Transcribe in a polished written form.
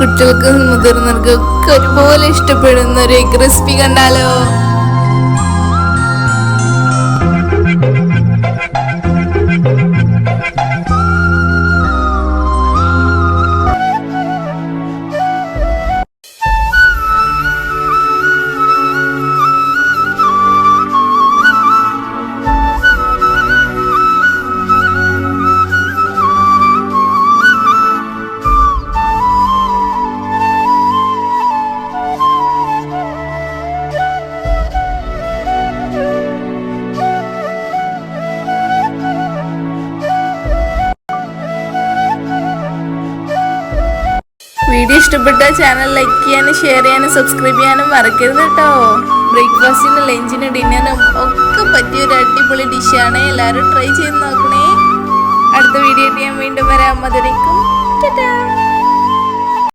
കുട്ടികൾക്ക് മുതിർന്നവർക്കൊക്കെ ഒരുപോലെ ഇഷ്ടപ്പെടുന്ന ഒരു എഗ് റെസിപ്പി കണ്ടാലോ? വീഡിയോ ഇഷ്ടപ്പെട്ട ചാനൽ ലൈക്ക് ചെയ്യാനും ഷെയർ ചെയ്യാനും സബ്സ്ക്രൈബ് ചെയ്യാനും മറക്കരുത് കേട്ടോ. ബ്രേക്ക്ഫാസ്റ്റിനും ലഞ്ചിനും ഡിന്നറിനും ഒക്കെ പറ്റിയ ഒരു അടിപൊളി ഡിഷാണ്. എല്ലാവരും ട്രൈ ചെയ്ത് നോക്കണേ. അടുത്ത വീഡിയോ ഞാൻ വീണ്ടും വരാം. അതുവരേക്കും ടാറ്റാ.